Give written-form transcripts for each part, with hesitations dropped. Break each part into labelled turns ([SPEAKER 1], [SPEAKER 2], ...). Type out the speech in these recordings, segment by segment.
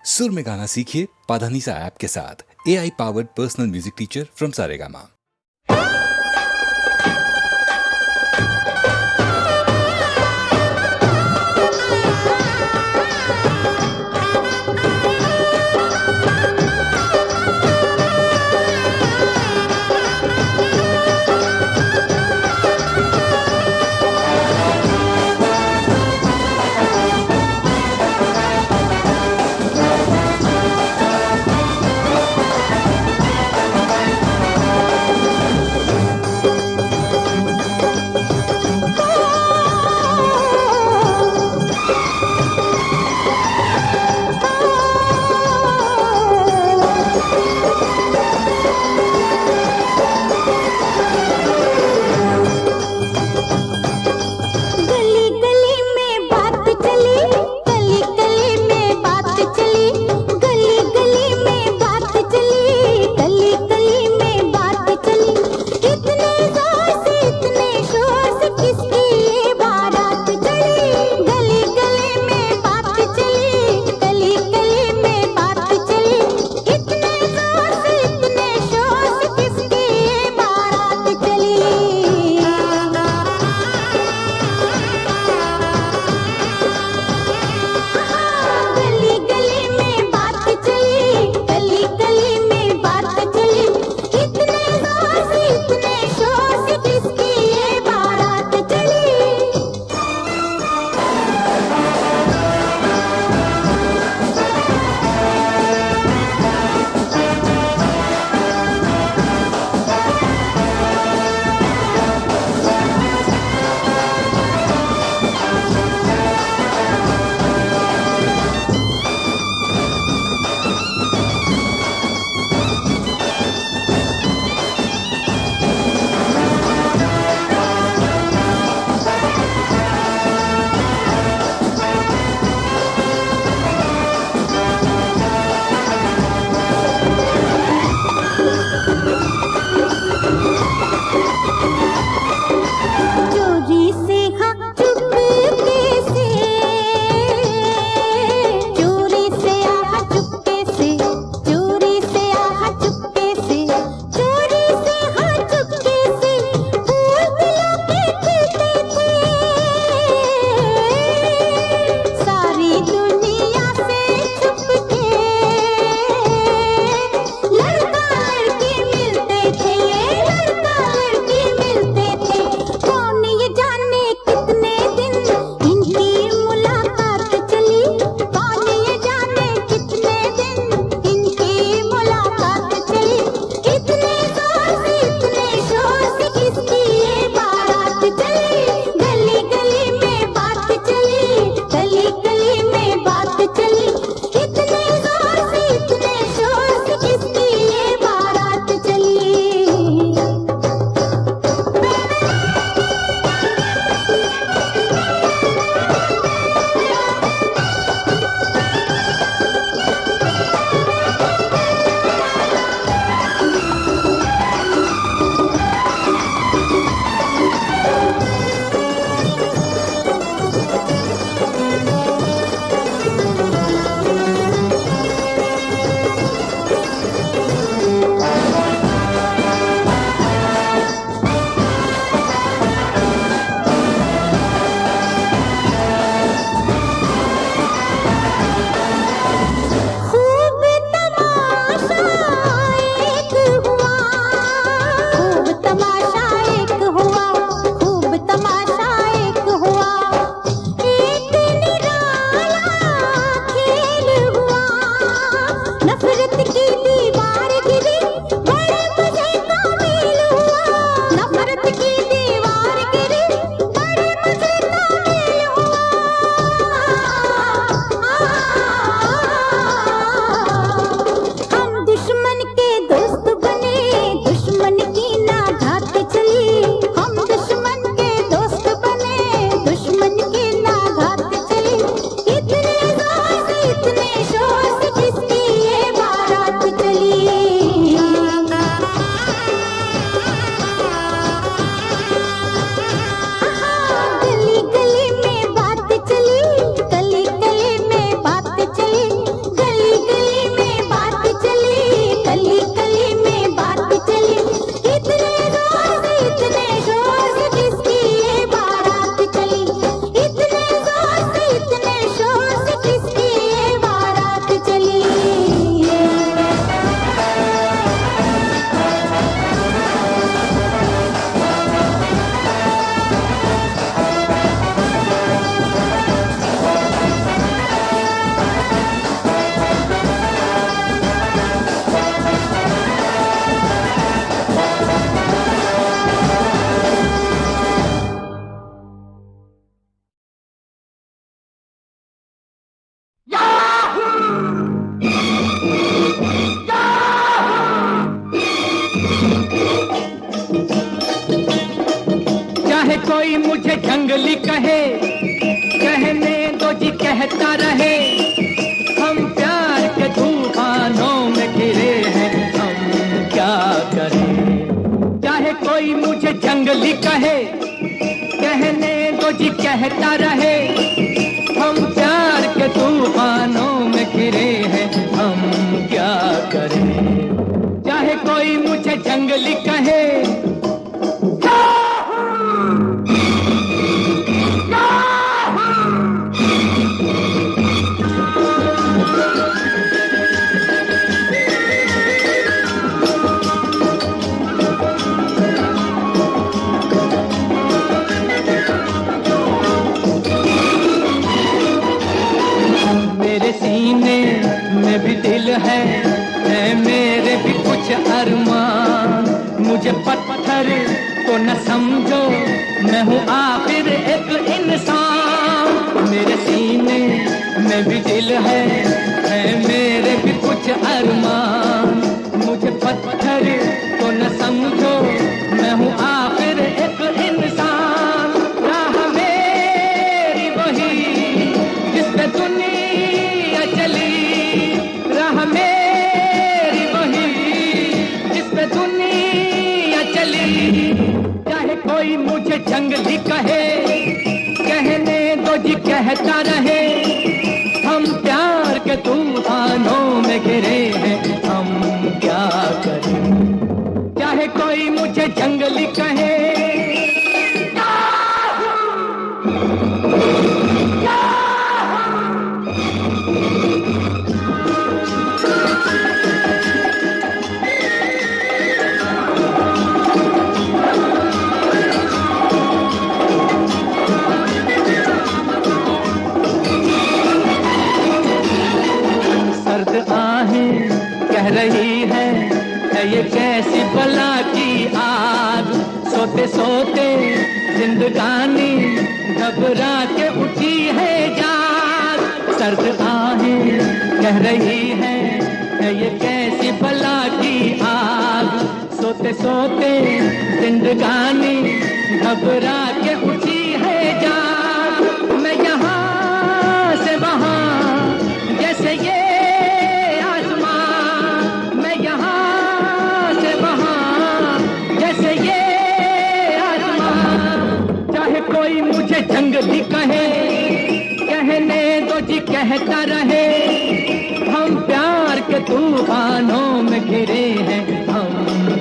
[SPEAKER 1] सुर में गाना सीखिए पाधानीसा ऐप के साथ। AI powered personal music teacher from Saregama.
[SPEAKER 2] जंगली कहे, कहने दो जी कहता रहे। हम प्यार के तूफानों में घिरे हैं, हम क्या करें। चाहे कोई मुझे जंगली कहे, कहने दो जी कहता रहे। हम प्यार के तूफानों में घिरे हैं, हम क्या करें। चाहे कोई मुझे जंगली कहे। मेरे सीने में भी दिल है मेरे भी कुछ अरमान। मुझे पत्थर तो न समझो, मैं हूँ आखिर एक इंसान। मेरे सीने में भी दिल है मेरे भी कुछ अरमान। मुझे पत्थर तो न समझो, मैं हूँ आखिर एक इंसान। राह मेरी वही जिस पे दुनिया चली, राह मेरी वही जिस पे दुनिया चली। चाहे कोई मुझे जंगली कहे, कहने दो जी कहता रहे। हम प्यार के तूफानों में घिरे हैं, हम क्या करें। चाहे कोई मुझे जंगली कहे। सर्द आहें कह रही है ये कैसी बला की आग। सोते सोते जिंदगानी घबरा के उठी है जाग। सर्द आहें कह रही है ये कैसी बला की आग। सोते सोते जिंदगानी घबरा के उठी है जाग। मैं यहाँ से वहाँ जैसे ये आसमां, मैं यहाँ से वहाँ जैसे ये आसमां। चाहे कोई मुझे जंगली कहे, कहने दो जी कहता रहे। हम प्यार के तूफानों में घिरे हैं, हम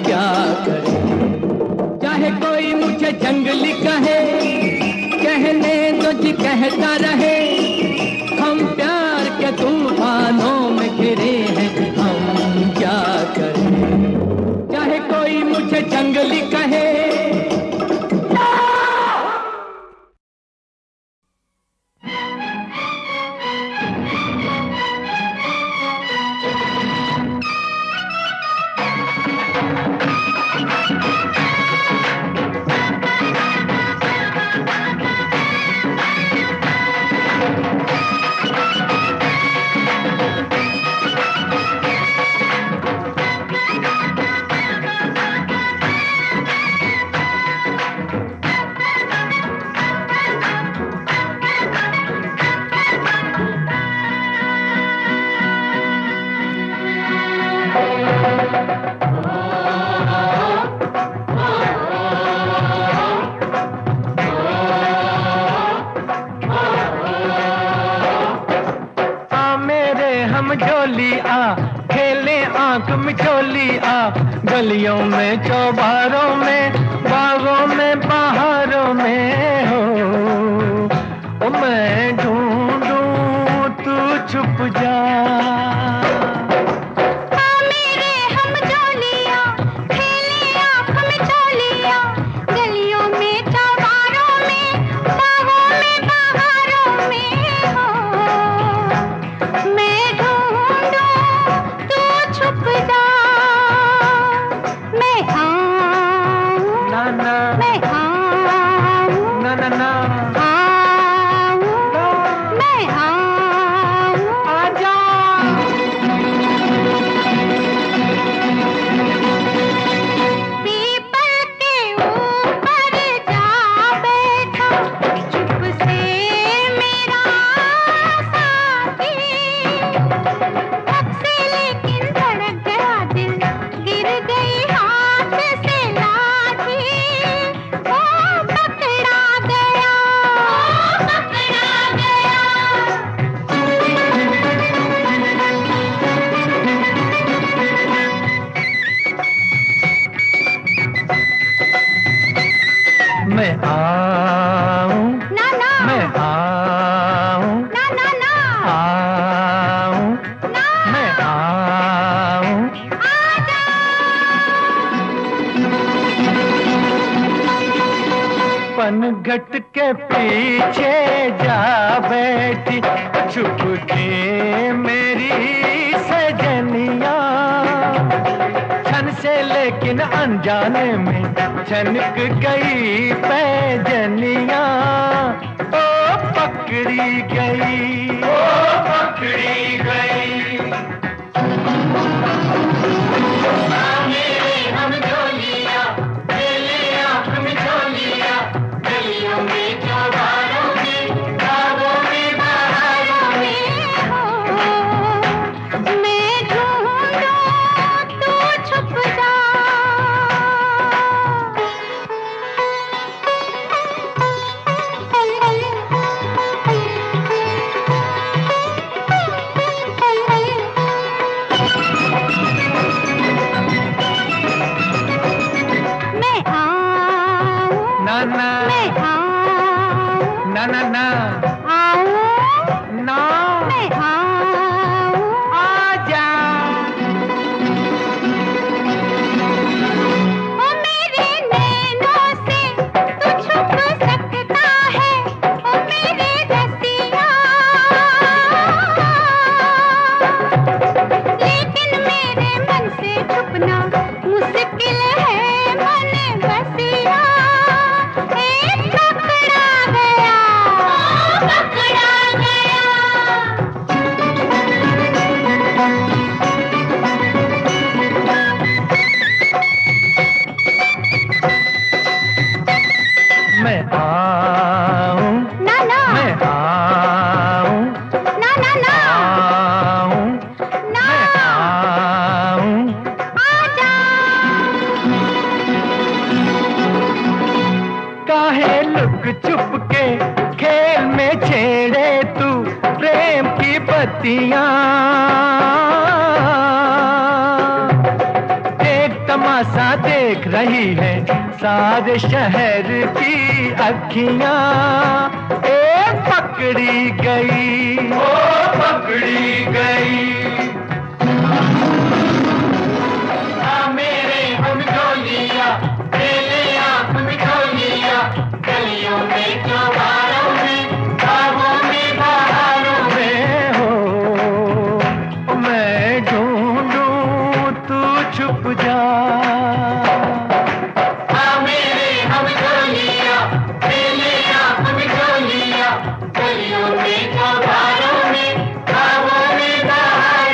[SPEAKER 2] क्या करें। चाहे कोई मुझे जंगली कहे, कहने दो जी कहता रहे। हम प्यार के तूफानों में घिरे हैं, हम क्या करें। चाहे कोई मुझे जंगली कहे। गलियों में चौबारों में बागों में बहारों में हो। ओ मैं ढूंढूं तू छुप जा। आजा
[SPEAKER 3] के पीछे जा बैठी छुप के मेरी सजनिया, छन से लेकिन अनजाने में छनक गई पैजनिया, ओ पकड़ी गई, ओ पकड़ी गई। हम झोलिया मेले आँख में झोलिया, गलियों में चौबारों में बागों में बहारों में,
[SPEAKER 4] मैं ढूंढूं तू छुप जा। मैं आऊं,
[SPEAKER 3] ना ना
[SPEAKER 4] मैं आऊं,
[SPEAKER 3] ना ना ना
[SPEAKER 4] आऊं,
[SPEAKER 3] ना,
[SPEAKER 4] मैं आऊं।
[SPEAKER 3] आजा।
[SPEAKER 4] ओ मेरे नैनों से तू छुप सकता है, ओ मेरे रसिया, लेकिन मेरे मन से छुपना मुश्किल है मन बसिया। एक पकड़ा गया, पकड़ा गया।
[SPEAKER 3] मैं आऊं,
[SPEAKER 4] ना ना
[SPEAKER 3] मैं आऊं,
[SPEAKER 4] ना ना ना
[SPEAKER 3] आऊं,
[SPEAKER 4] ना,
[SPEAKER 3] मैं आऊं।
[SPEAKER 4] आजा।
[SPEAKER 3] काहे लुक छुप के खेल में छेड़े तू प्रेम की बत्तियां, एक तमाशा देख रही है सारे शहर की अखियां, ए पकड़ी गई, ओ पकड़ी गई। मेरे हम झोलिया मेले आँख में झोलिया, गलियों में चौबारों में बागों में बहारों में, हो मैं ढूंढूं तू छुप जा। मेरे हम झोलिया मेले आँख में झोलिया, गलियों में चौबारों में बागों में बहारों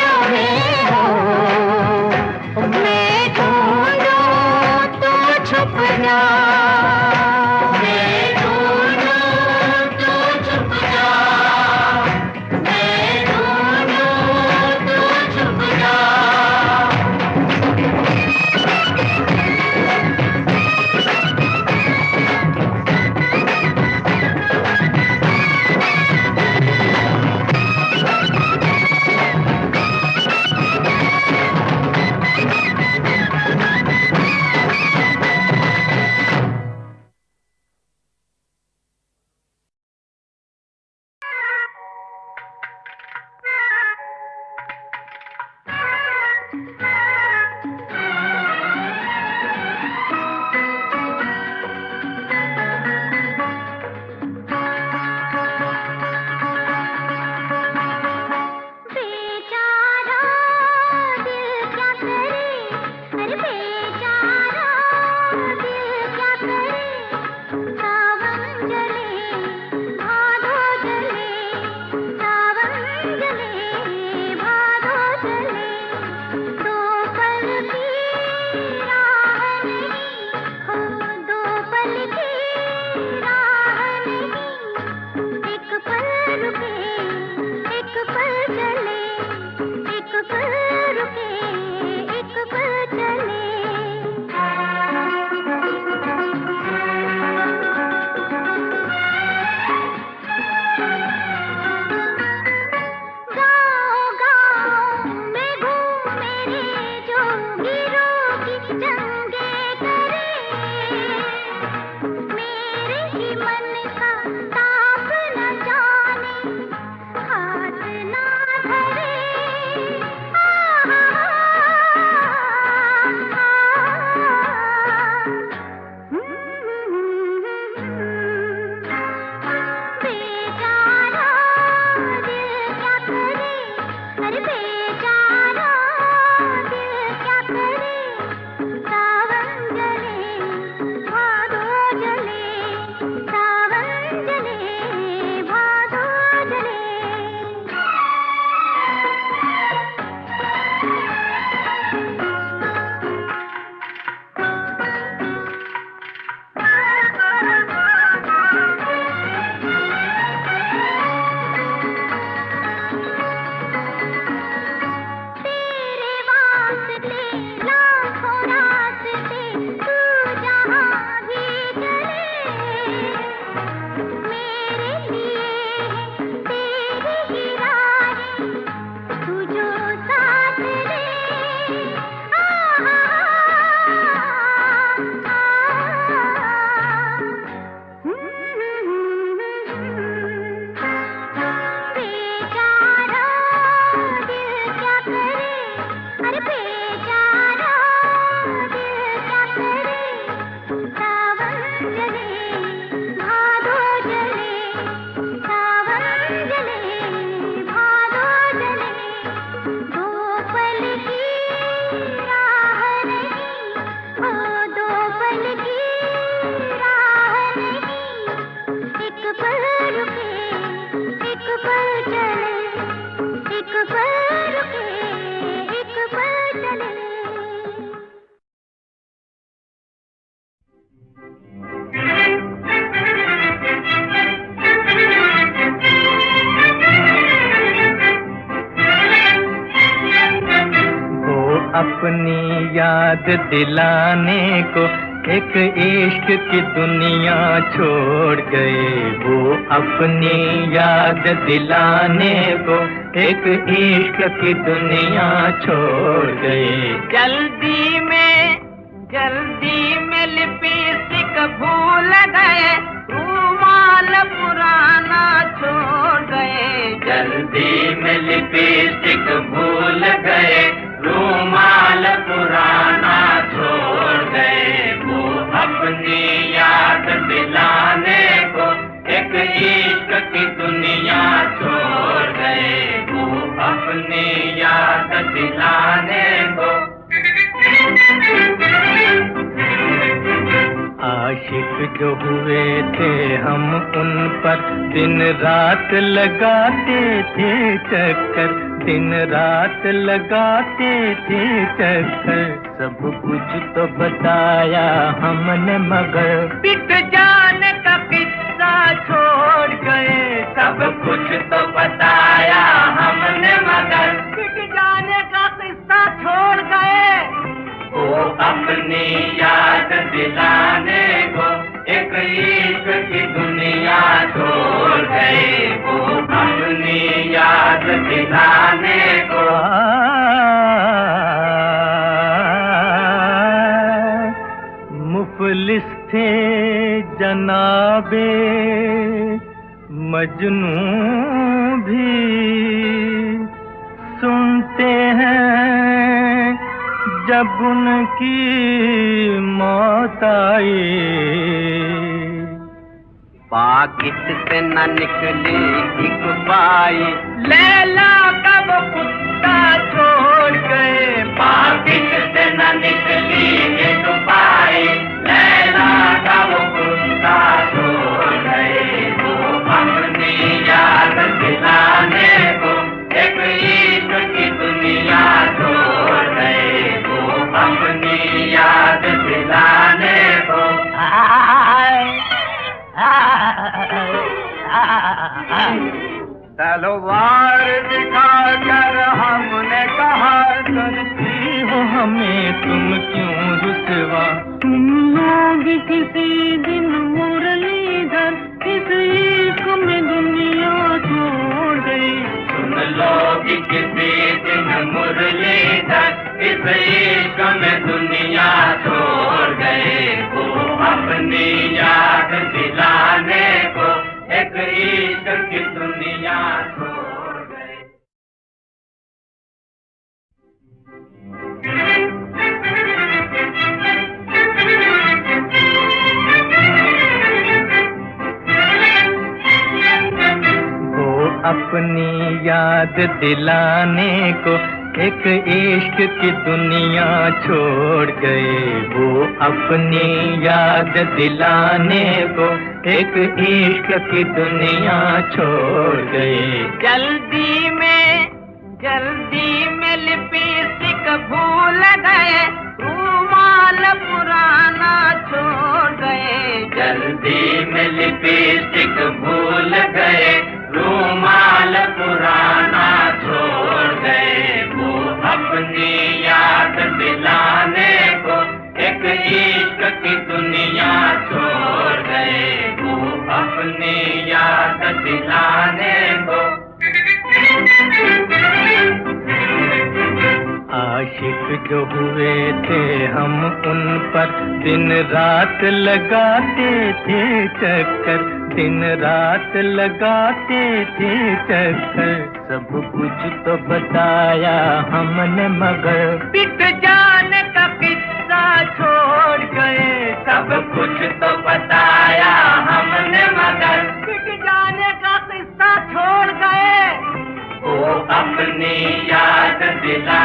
[SPEAKER 4] पल की राह नहीं, ओ दो पल की राह नहीं, एक पल रुके एक पल चले, एक पल रुके एक पल चले।
[SPEAKER 3] अपनी याद दिलाने को एक इश्क की दुनिया छोड़ गए। वो अपनी याद दिलाने को एक इश्क की दुनिया छोड़ गए। जल्दी में लिपस्टिक भूल गए, रुमाल पुराना छोड़ गए। जल्दी में लिपस्टिक भूल गए, रुमाल पुराना छोड़ गए। वो अपनी याद दिलाने को एक इश्क की दुनिया छोड़ गए। वो अपनी याद दिलाने को। आशिक जो हुए थे हम उन पर दिन रात लगाते थे चक्कर, दिन रात लगाते थे चक्कर। सब कुछ तो बताया हमने मगर पिट जाने का किस्सा छोड़ गए। सब कुछ तो बताया हमने मगर पिट जाने का किस्सा छोड़ गए। वो अपनी याद दिलाने को एक इश्क की दुनिया छोड़ गए। वो अपनी याद दिलाने को। मुफलिस थे जनाबे मजनू भी, सुनते हैं जब उनकी मौत आई। पाकिट से न निकली एक पाई, लैला का वो कुत्ता छोड़ गए। पाकिट से न निकली एक पाई, लैला का वो कुत्ता छोड़ गए। वो अपनी याद दिलाने को एक इश्क की दुनिया छोड़ गए। वो अपनी याद दिलाने को। तलवार दिखाकर हमने कहा, करती हो हमें तुम क्यों रुसवा। तुम लोग किसी दिन मुरलीधर इस इश्क में दुनिया छोड़ गई। तुम लोग किसी दिन मुरलीधर इस इश्क में दुनिया छोड़ गए। वो अपनी याद दिलाने को एक इश्क की दुनिया छोड़ गए। वो अपनी याद दिलाने को एक इश्क की दुनिया छोड़ गए। वो अपनी याद दिलाने को एक इश्क की दुनिया छोड़ गए। जल्दी में लिपस्टिक भूल गए, रुमाल पुराना छोड़ गए। जल्दी में लिपस्टिक भूल गए, रुमाल पुराना छोड़ गए। वो अपनी याद दिलाने को एक इश्क की दुनिया छोड़ गए। वो अपनी याद दिलाने को। आशिक जो हुए थे हम उन पर दिन रात लगाते थे चक्कर, दिन रात लगाते थे चक्कर। सब कुछ तो बताया हमने मगर पिट जाने का किस्सा छोड़ गए। सब कुछ तो बताया हमने मगर पिट जाने का किस्सा छोड़ गए। वो अपनी याद दिला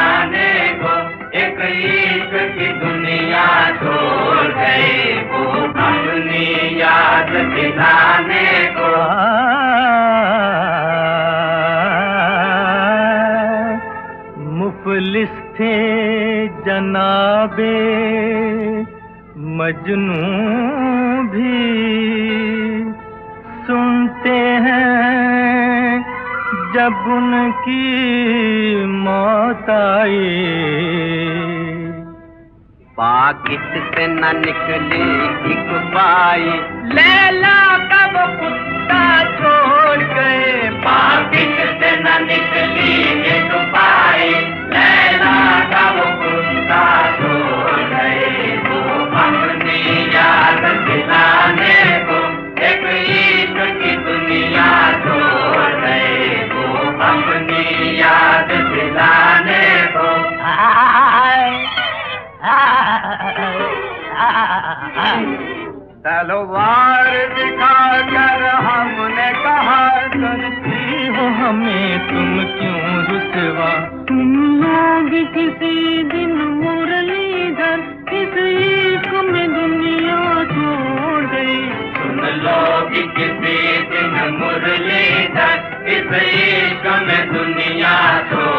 [SPEAKER 3] दिलाने को। मुफलिस थे जनाबे मजनू भी, सुनते हैं जब उनकी मौत आई। पाकिट से न निकली एक पाई, लैला का वो कुत्ता छोड़ गए। पाकिट से न निकली एक पाई, लैला का वो कुत्ता छोड़ गए। वो अपनी याद दिलाने को एक इश्क की दुनिया छोड़ गए। वो अपनी याद दिलाने को। तलवार दिखाकर हमने कहा, करती हो हमें तुम क्यों रुसवा। तुम लोग किसी दिन मुरलीधर इस इश्क में दुनिया छोड़ गई। तुम लोग किसी दिन मुरलीधर इस इश्क में दुनिया छोड़